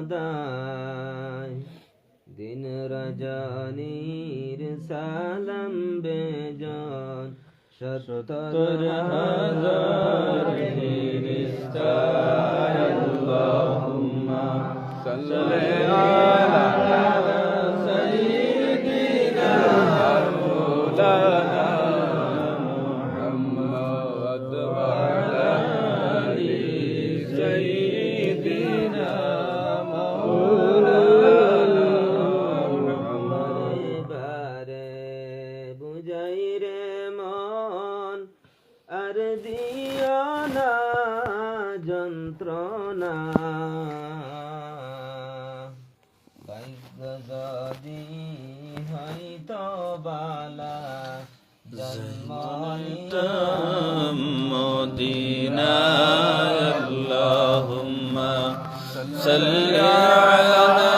খোদায় দিন রজনীর সালাম বেজন 70,000 ফেরেশতা আল্লাহুম্মা সাল্লি আলা সাইয়্যিদিনা মাওলানা মুহাম্মদ ওয়া আলা আলি সাইয়্যিদিনা মাওলানা মুহাম্মদ বারে বুঝাই রে মন আর দিও না যন্ত্রণা ভাগ্য যদি হয়তো বালা জন্ম নিতাম মদিনায় আল্লাহুম্মা সাল্লি আলা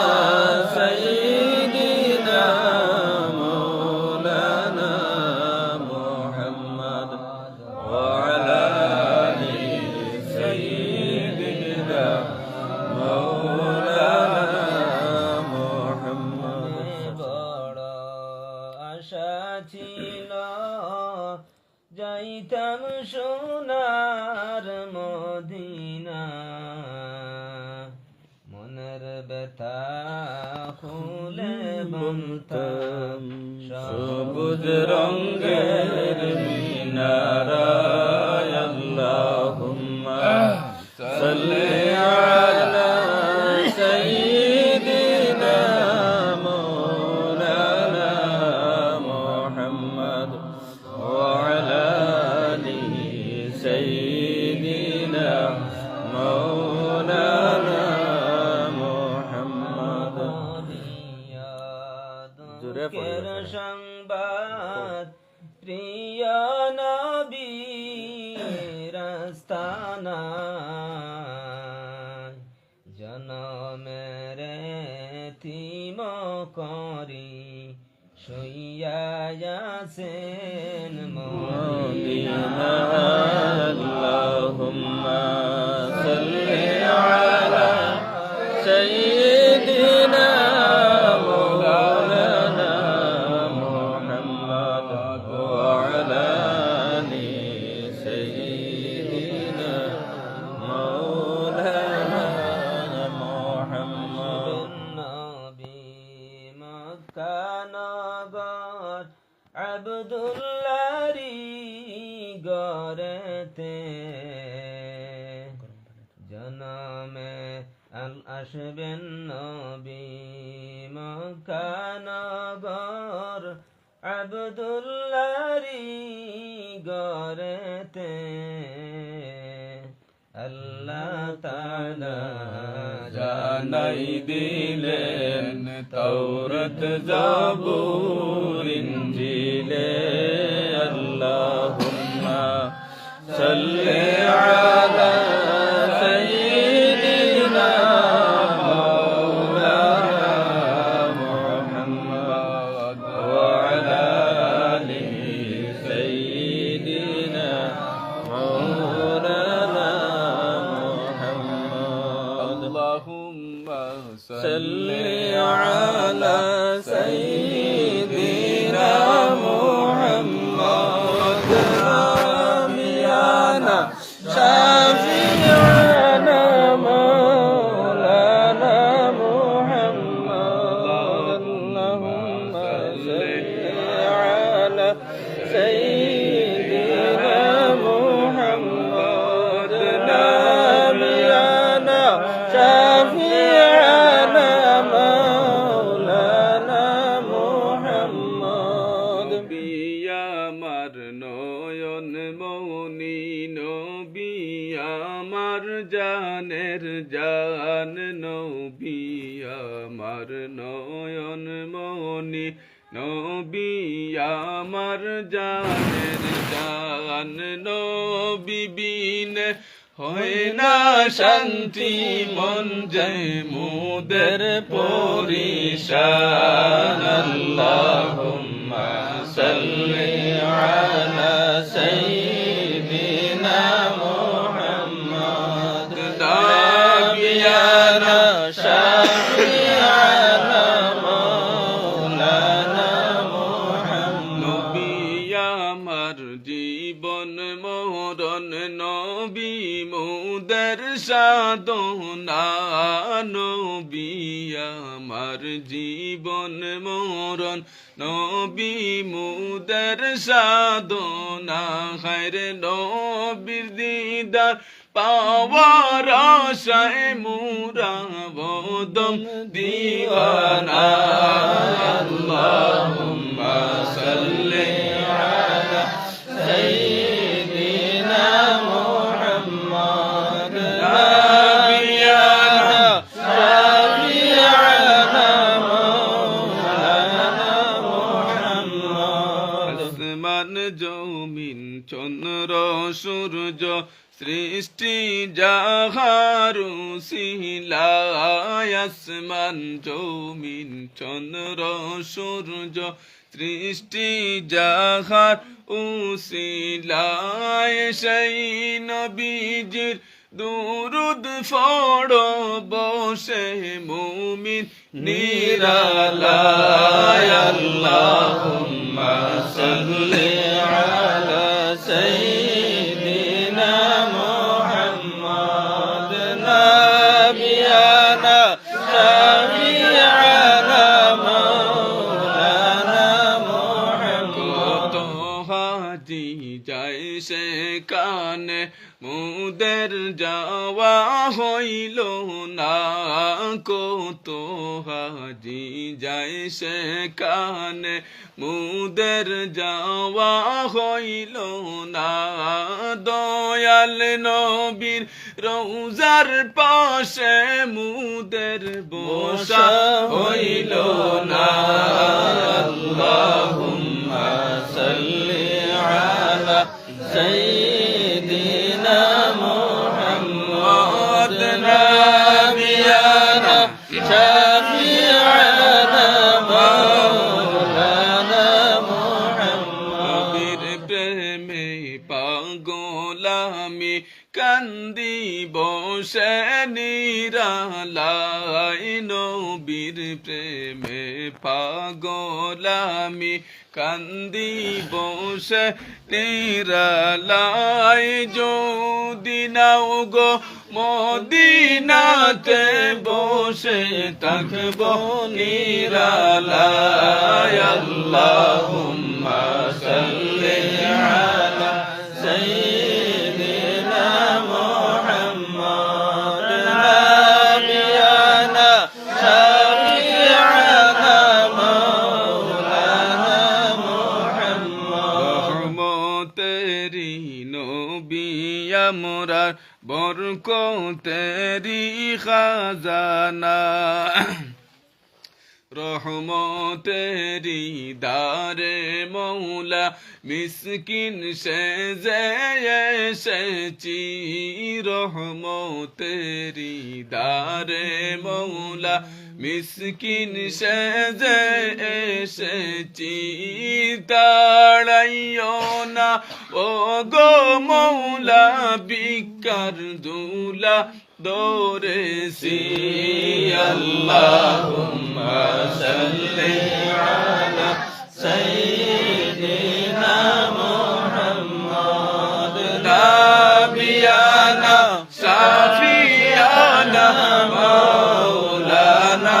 সাইয়্যিদিনা মাওলানা মুহাম্মদ ওয়া আলা আলি সাইয়্যিদিনা মাওলানা মুহাম্মদ বড় আশা ছিল যাইতাম সোনার মদিনা মনের ব্যথা খুলে বলতাম সবুজ রঙের মিনারায় আল্লাহুম্মা সাল্লি আলা সাইয়্যিদিনা মাওলানা মুহাম্মদ ওয়া আলা আলি সাইয়্যিদিনা মাওলানা মুহাম্মদ দুঃখের সংবাদ প্রিয় নবীর আস্তানায় জনমের এতিম করি শুইয়া আছেন মদিনায় আল্লাহুম্মা সাল্লি আলা সাইয়্যিদিনা মাওলানা মুহাম্মদ ওয়া আলা আলি সাইয়্যিদিনা মাওলানা মুহাম্মদ নবী মক্কা নগর আব্দুল্লাহরি গরেতে জনমে আল আসবেন নবী মক্কা নগর আব্দুল্লাহরি গরেতে আল্লাহ তাআলা জানাই দিলেন তাওরাত জাবুর ইনজিলে আল্লাহুম্মা সাল্লি আলা সাইয়্যিদিনা মাওলানা মুহাম্মদ ওয়া আলা আলি সাইয়্যিদিনা মাওলানা মুহাম্মদ আল্লাহুম্মা সাল্লি আলা সাইয়্যিদিনা মুহাম্মদ রামিয়ানা শাফিয়ানা মাওলানা মুহাম্মদ আল্লাহুম্মা সাল্লি আলা সাইয়্যিদিনা মুহাম্মদ রামিয়ানা শাফিয়ানা মাওলানা মুহাম্মদ বিয়ামার নয়ন মৌনি নবী আমার জানের জান নবী আমার নয়ন মৌনি নবী আমার জানের জান নবী বিনে হয় না শান্তি মন যায় মুদের পরিশান আল্লাহুম্মা সাল্লি আলা সাইয়্যিদিনা মুহাম্মদ নাবিয়ানা شفيعنا مولانا محمد নবী আমার জীবন মরণ নবী মোদের সাধনা নবী আমার জীবন মরণ নবী মোদের সাধনা খায়রে নবীর দিদার পাওয়ার আশায় মোরা বদম দিওয়ানা আল্লাহুম্মা সাল্লি আলা সাইয়্যিদিনা মুহাম্মদ নাবিয়ানা শাফিআনা মাওলানা মুহাম্মদ আসমান জমিন চন্দ্র সূর্য সৃষ্টি যাহারু সিলায় আসমান জমিন চন্দ্র সূর্য সৃষ্টি যাহার উসিলায় সেই নবীজির দুরুদ পড়ো বসে মুমিন নিরালায় আল্লাহুম্মা সাল্লি আলা সাইয়্যিদিনা মুহাম্মদ নাবিয়ানা শাফিআনা মাওলানা মুহাম্মদ হাজি যায় সেখানে মুদের যাওয়া হইল না কত হাজি যায় সেখানে মুদের যাওয়া হইল না দয়াল নবীর রওজার পাশে মুদের বসা হইল না আল্লাহুম্মা সাল্লি আলা সাইয়্যিদিনা মুহাম্মদ নাবিয়ানা শাফিআনা মাওলানা মুহাম্মদ নবীর প্রেমে পাগল আমি কান্দি বসে নিরালাই নবীর প্রেমে পাগল আমি কান্দি বসে নিরালাই যদি নাও গো মদিনাতে বসে থাকব নিরালাই আল্লাহুম্মা সাল্লি আলা সাইয়্যিদিনা মুহাম্মদ নাবিয়ানা শাফিআনা মাওলানা মুহাম্মদ রহমতেরি নবী আমরার বরকতেরি খাজানা রহমতেরি দারে মৌলা মিসকিন সেজে এসেছি রহমতেরি দারে মৌলা মিসকিন সেজে এসেছি তাড়াইও না ও গো মৌলা বিকার দুলা দৌড়েছি আল্লাহুম্মা সাল্লি আলা সাইয়্যিদিনা মুহাম্মদ নাবিয়ানা শাফিআনা মাওলানা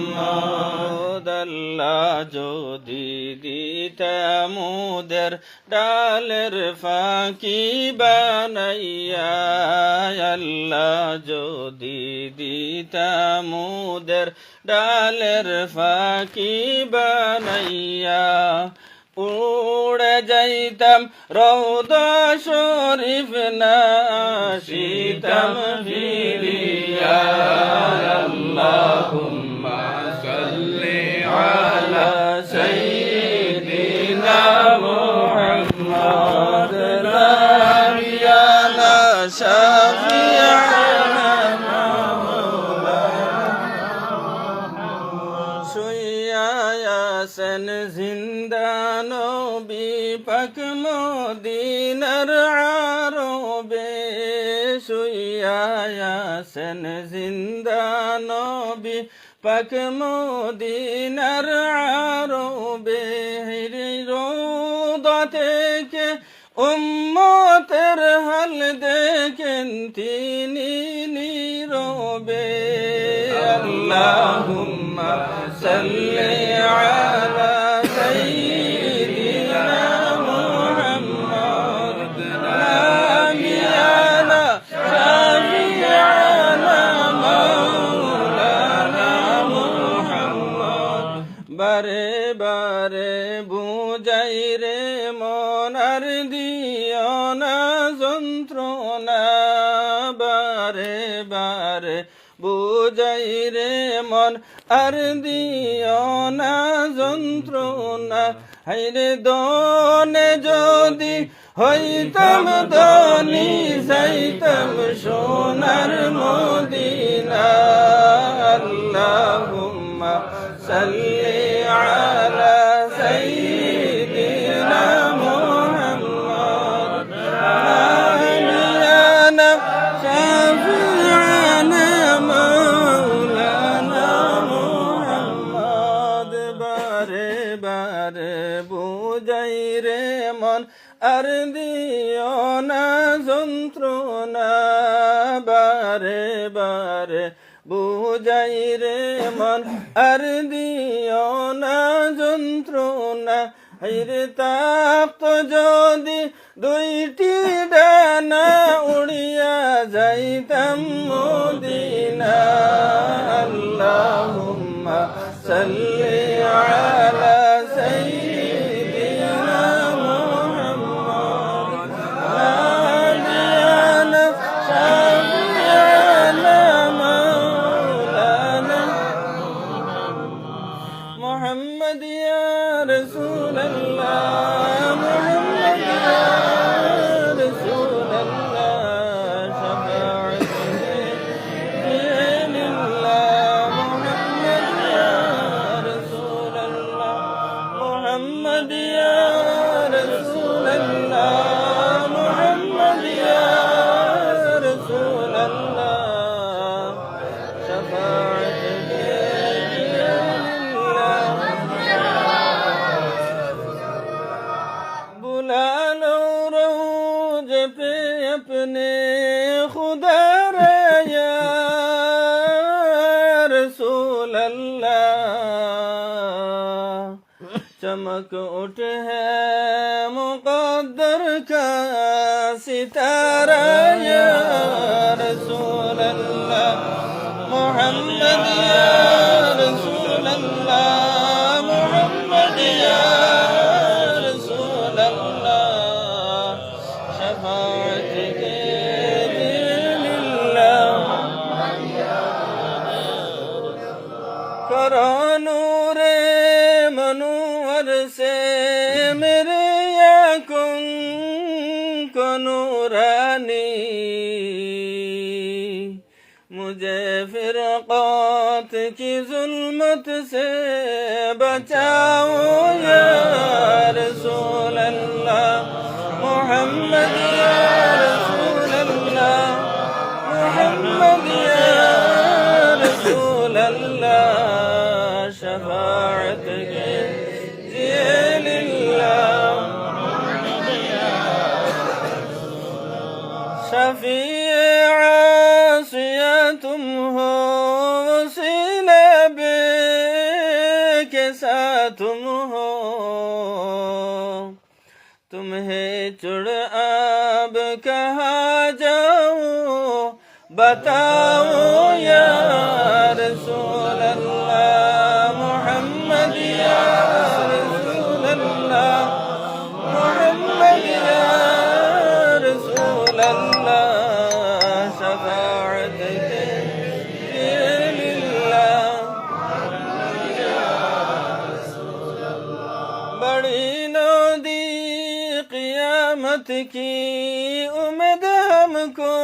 মুহাম্মদ আল্লাহ যদি দিতাম মুদের ডালের ফাঁকি বানাইয়া আল্লাহ যদি দিতাম মুদের ডালের ফাঁকি বানাইয়া উড়ে যাইতাম রওদা শরীফ না আসিতাম ফিরিয়া আল্লাহুম্মা সাল্লি আলা সাইয়্যিদিনা মুহাম্মদ নাবিয়ানা শাফিআনা শুইয়াছেন জিন্দা নবী পাক মদিনার আরবে শুইয়াছেন আছেন জিন্দা নবী পাক মদিনার আরবে রোদা থেকে উম্মতের হাল দেখেন তিনি নীরবে আল্লাহুম্মা সাল্লি আলা সাইয়্যিদিনা মুহাম্মদ নাবিয়ানা শাফিয়ানা মাওলানা মুহাম্মদ বারে বারে বুঝাই রে মনার দিও না যন্ত্রণা বারে বারে বুঝাই রে মন আর দিও না যন্ত্রণা হাইরে দনে যদি হইতাম ধনী যাইতাম সোনার মদিনা আল্লাহুম্মা সাল্লি আলা সাইয়্যিদিনা মুহাম্মদ নাবিয়ানা শাফিআনা মাওলানা মুহাম্মদ বারে বারে বুঝাই রে মন আর দিও না যন্ত্রণা বারে বারে বুঝাই রে মন আর দিও না যন্ত্রণা হাইরে তাপ্ত যদি দুইটি ডানা উড়িয়া যাইতাম মদিনা আল্লাহুম্মা সাল্লি আলা সাইয়্যিদিনা মুহাম্মদ নাবিয়ানা শাফিআনা মাওলানা মুহাম্মদ ইয়া রাসূলুল্লাহ মুহাম্মদ ইয়া রাসূলুল্লাহ শাফাআতুনা লিল্লাহ মুহাম্মদ ইয়া রাসূলুল্লাহ মুহাম্মদ ইয়া রাসূলুল্লাহ মুহাম্মদ ইয়া রাসূলুল্লাহ শাফাআতুনা লিল্লাহ बुला लो रोज पे अपने खुदा रे या रसूल अल्लाह चमक उठे है मुक़द्दर का सितारा या रसूल अल्लाह मुहम्मद या रसूल अल्लाह मुहम्मद या नूरे मनूर से मेरे याकुन को नूरानी मुझे फिरक़ात की जुल्मत से बचाओ या रसूल अल्लाह मुहम्मद या रसूल अल्लाह मुहम्मद या रसूल अल्लाह शफाअत के लिए लिल्लाह शफीए आसिया तुम हो वसीले बे के साथ तुम हो तुम्हें चुड़ अब कहा जाऊं बताओ या रसूल अल्लाह मुहम्मद या रसूल अल्लाह मुहम्मद या रसूल अल्लाह शफाअत के लिए लिल्लाह बड़ी नदी क़यामत की उम्मीद हमको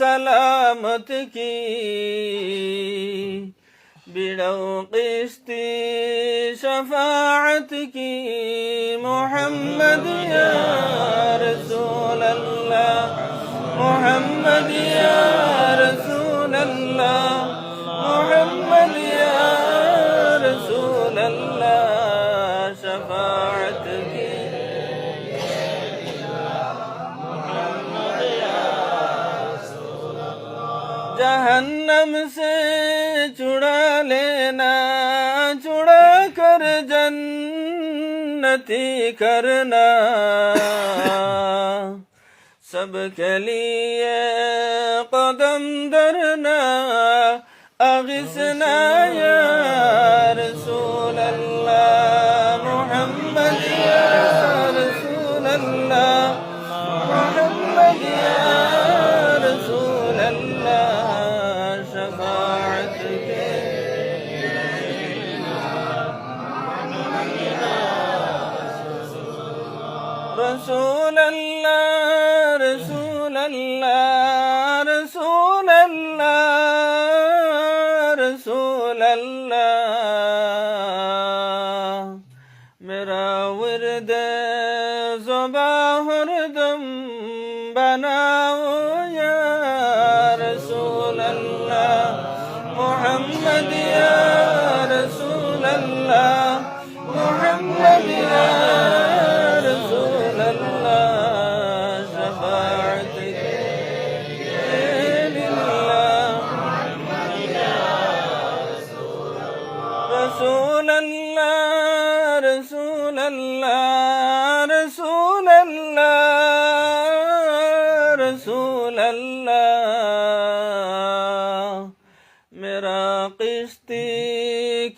सलामत की बिड़ो किश्ती शफाअत की मुहम्मद या रसूल अल्लाह محمد يا رسول الله محمد يا رسول الله شفاعتك जहन्नम से छुड़ा लेना छुड़ा कर जन्नती करना सबके लिए कदम धरना अगिसना या रसूल अल्लाह मोहम्मद या रसूल अल्लाह मोहम्मद या रसूल अल्लाह رسول الله رسول الله رسول الله رسول الله मेरा विरद ज़ुबा हरदम बनाओ या रसूल अल्लाह मोहम्मद या रसूल अल्लाह मोहम्मद या رسول الله رسول الله رسول الله رسول الله मेरा किश्ती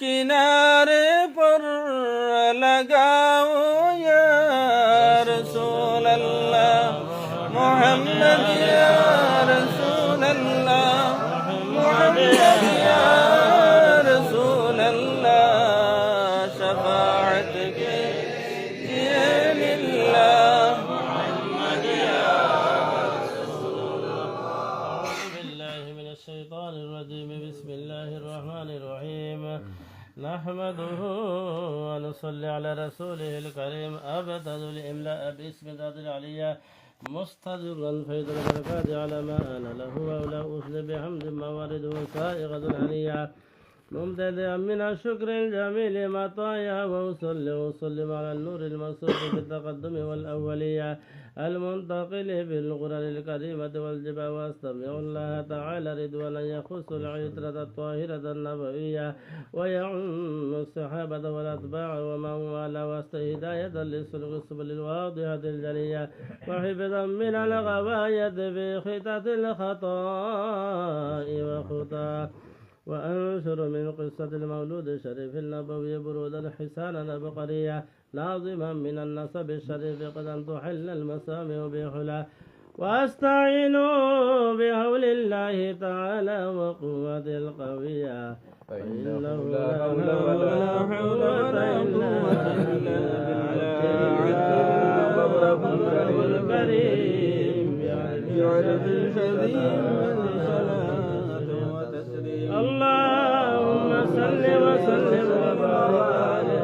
किनारे पर लगाओ या रसूल अल्लाह मोहम्मद या रसूल अल्लाह मोहम्मद या نحمده ونصلي على رسوله الكريم أبتدأ الإملاء باسم ذات العلية مستدرا فيض البركات على ما أنا له ولا أسلم بحمد موارده سائغة الهنية ممتدئا من الشكر الجميل مطايا وأصلي وأسلم على النور المصروف بالتقدم والأولية المنتقل بالغرر الكريمة والجبا واستمع الله تعالى رضوانا يخص العترة الطاهرة النبوية ويعم الصحابة والأتباع ومن والاه واستهداية للسلوك السبل الواضحة الجلية وحفظا من الغواية بخطة الخطاء وخطأ وأنشر من قصة المولود الشريف النبوي برود الحسان البقرية ناظما من النسب الشريف قد أن تحل المسامع بحلا واستعين بحول الله تعالى وقوة القوية فإنه لا حول ولا قوة إلا بالله الكريم بعرف شديد اللهم صل وسلم وبارك عليه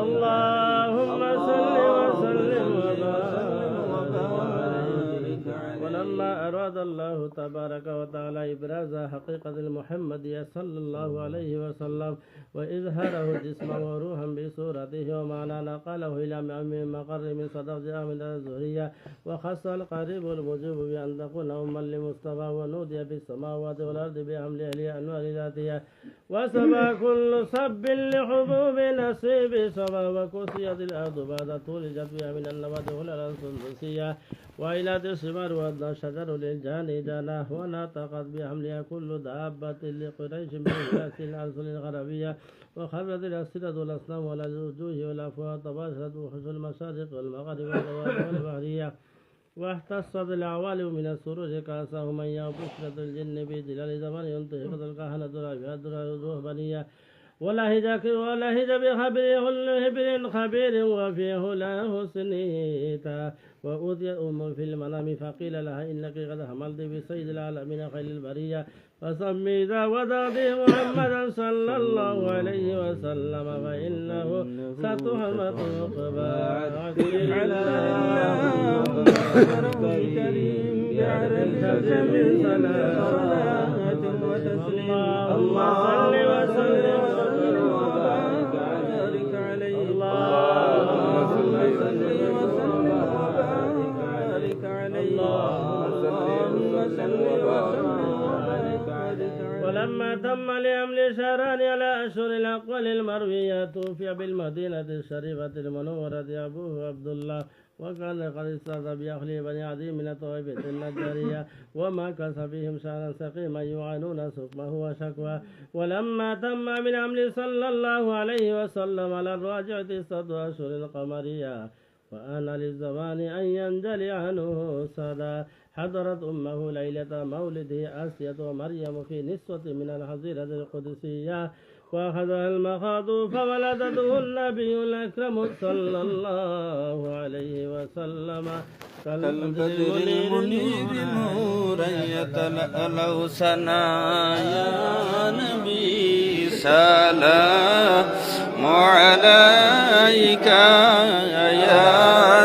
اللهم صل وسلم وبارك ولما أراد الله تبارك وتعالى إبراز حقيقة المحمدية صلى الله عليه وسلم وإظهاره جسما وروحا بصورته ومعنى نقله إلى مقر من صدق أحمد الزهرية وخص القريب المجيب بأن تكون أما لمصطفى ونودي بالسماوات والأرض بحمل أهلها أنوار ذاتها وسبى كل صب لحبوب نصيب سبى وكسيت الأرض بعد طول جدوها من النبات هللا سندسية وإلى الثمار وأدنى شجر للجان جاناه ونطقت بحملها كل دابة لقريش من ناس الأرسل الغربية وخرجت الأسئلة والأصنام والوجوه والأفواه تباشرت وحوش المشارق والمغارب والبحرية واحتصت الأعوالم من السرور كأسهم من بشرة الجن بجلال زمان ينتهك الكهنة الرهبانية ولهج بخبر خبير وفيه لا حسنيتا وأوتي أم في المنام فقيل لها إنك قد حملت بسيد العالمين خير البرية فسمي ذا وضعتي محمدا صلى الله عليه وسلم فإنه ستهمة عقبات على الكريم جعل من صلاة وتسليم اللهم صل وسلم وبارك عليه اللهم صل وسلم وبارك عليه اللهم صل وبارك عليه ولما تم لأمل شهران على أشهر الأقوال المروية توفي بالمدينة الشريفة المنورة أبوه عبد الله وكان قد استاذ بأهل بني عدي من الطائفة النجارية وما كان فيهم شهرا سقيما يعانون سقمه وشكوى ولما تم من أمر صلى الله عليه وسلم على الراجعة 6 أشهر القمرية وآن للزمان أن ينجلي عنه صدى حضرت أمه ليلة مولده آسية ومريم في نسوة من الحظيرة القدسية وأخذها المخاض فولدته النبي الأكرم صلى الله عليه وسلم كالبدر المنير نورا يتلألأ سنا يا نبي سلام عليك يا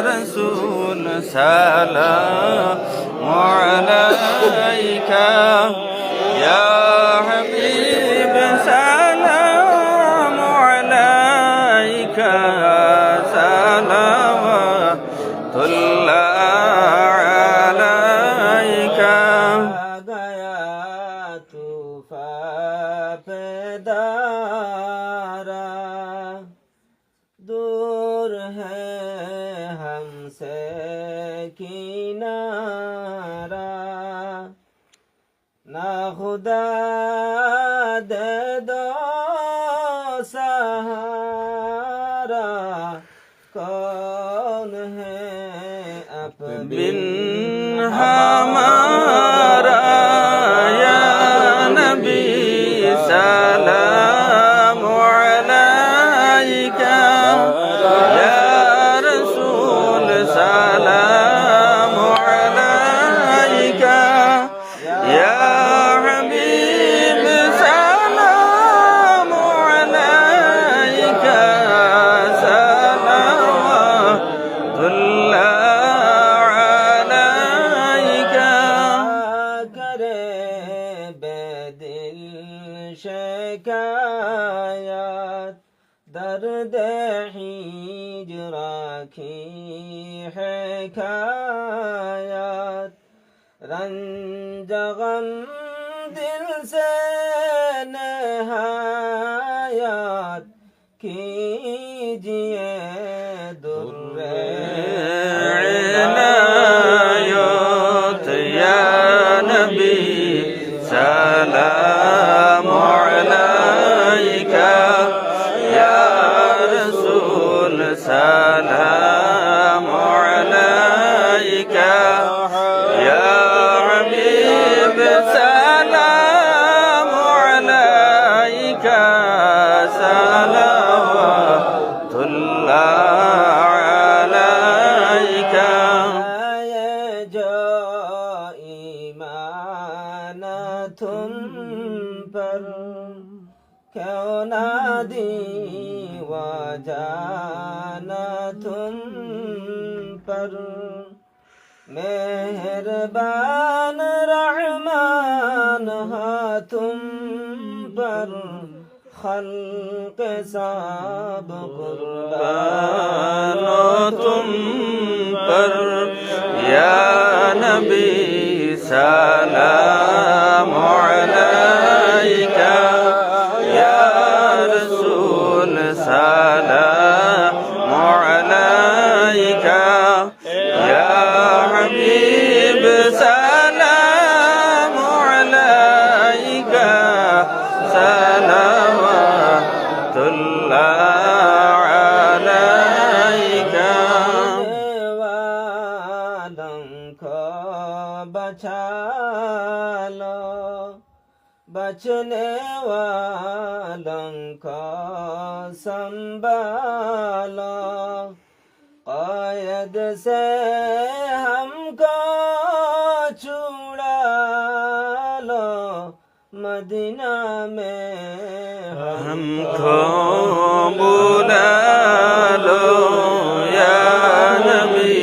رسول سلام عليك يا حبيب سلام عليك صلوات الله عليك غايات فابدارا दूर है हमसे किनारा ना खुदा दे दो सहारा कौन है बिन हमारा या नबी सलाम अलैका या रसूल सलाम अलैका या हबीब सलाम अलैका सलावतुल्लाह शिकायत दर्द हिजरा की हिकायत रंज गम दिल से नहायत कीजिए दुर्रे इनायत या नबी सलाम अलैका या रसूल सलाम अलैका या हबीब सलाम अलैका सलावतुल्लाह अलैका तुम पर क्यों ना दीवाना तुम पर मेहरबान रहमान हाँ तुम पर खल्क सब कुर्बान तुम पर या नबी सलाम अलैका या रसूल सलाम अलैका या हबीब सलाम अलैका सलावतुल्लाह अलैका बचा लो बचने वालों को संभालो क़ैद से हमको छुड़ा लो मदीना में हमको बुला लो या नबी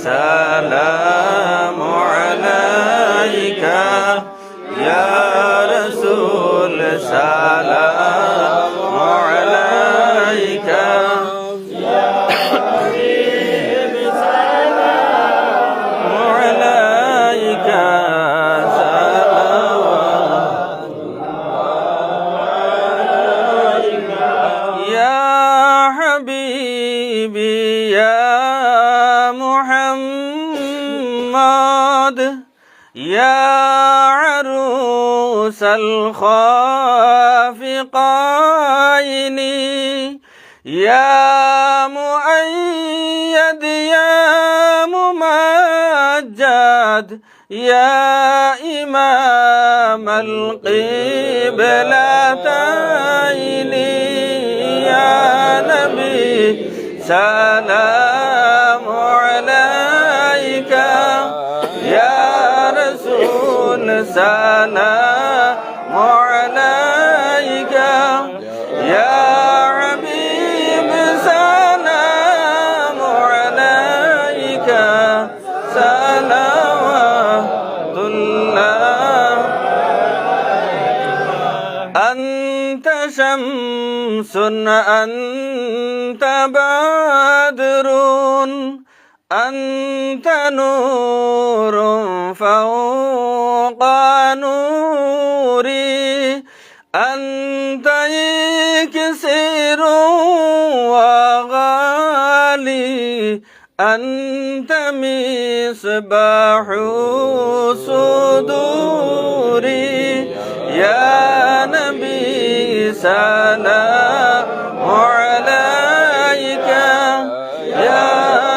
सलाम अलैका या रसूल सलाम अलैका या हबीब सलाम अलैका या हबीबी या मुहम्मद या अरूस الخافقين يا مؤيد يا ممجد يا إمام القبلتين يا نبي سلام عليك يا رسول سلام عليك يا حبيب سلام عليك صلوات الله أنت شمس أنت بدر أنت نور فوق نوري أنت إكسير وغالي أنت مصباح صدوري يا نبي سلام عليك يا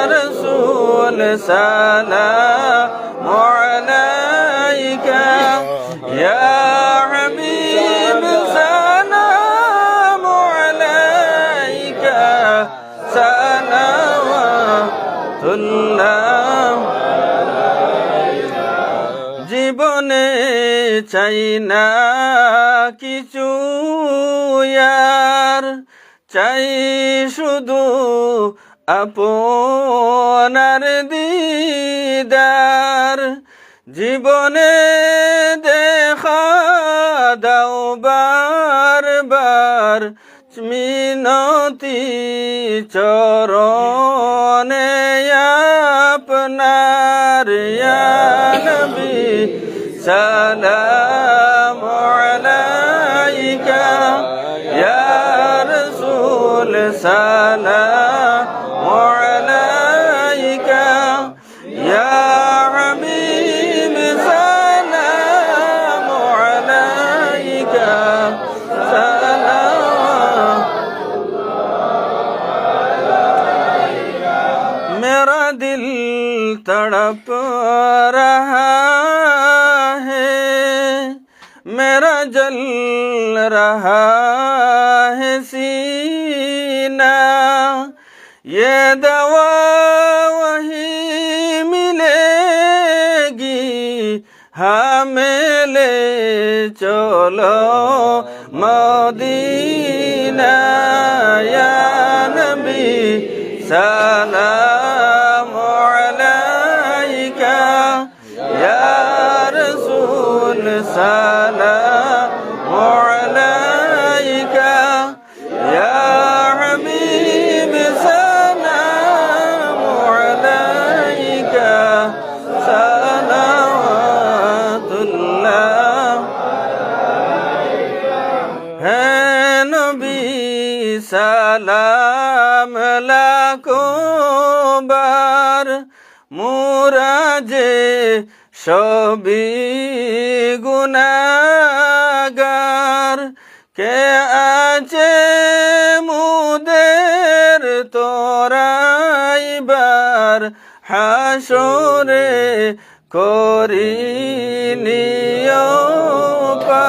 رسول سلام عليك يا حبيب سلام عليك صلوات الله জীবনে চাই না কিছু আর চাই শুধু আপনার দিদার জীবনে দেখা দাও বারবার মিনতি চরণে আপনার ইয়া নবী সালাম আলাইকা ইয়া রাসূল সালাম আলাইকা ইয়া হাবিব সালাম আলাইকা मेरा दिल तड़प रहा है मेरा जल रहा है सीना ये दवा वही मिलेगी हमें ले चलो मदीना या नबी सलाम अलैका या रसूल सलाम अलैका या हबीब सलाम अलैका सलावतुल्लाह है नबी सलाम लाखों बार मुराजे সবই গুনাহগার কে আছে মুদের তোরাইবার হাসরে করিনিও পা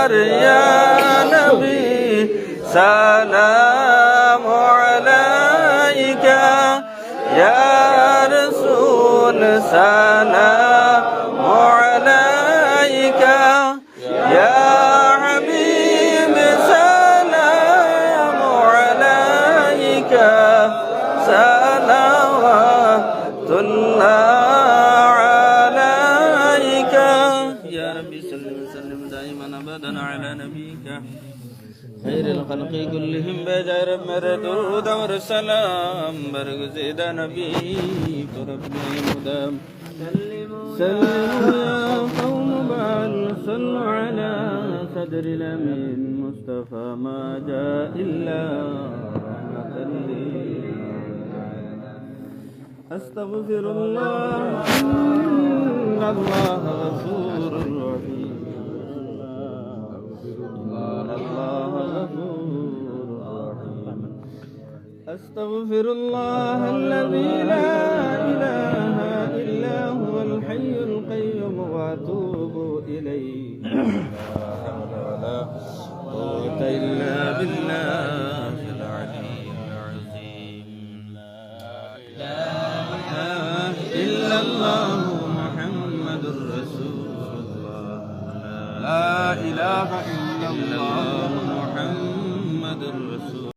أكبر يا نبي سلام عليك يا رسول سلام عليك يا حبيب سلام عليك صلوات الله عليك يا ربي سلم سلم دائما أبدا على نبيك خير الخلق كلهم بجار مردود والسلام برغزيد نبيك ربي مدام سلموا يا قوم بل صلوا على صدر الأمين مصطفى ما جاء إلا رحمة أستغفر الله إن الله غفور رحيم الله غفور رحيم أستغفر الله الذي لا إله إلا هو الحي القيوم وأتوب إليه لا قوة إلا بالله العلي العظيم لا إله إلا الله محمد رسول الله لا إله إلا الله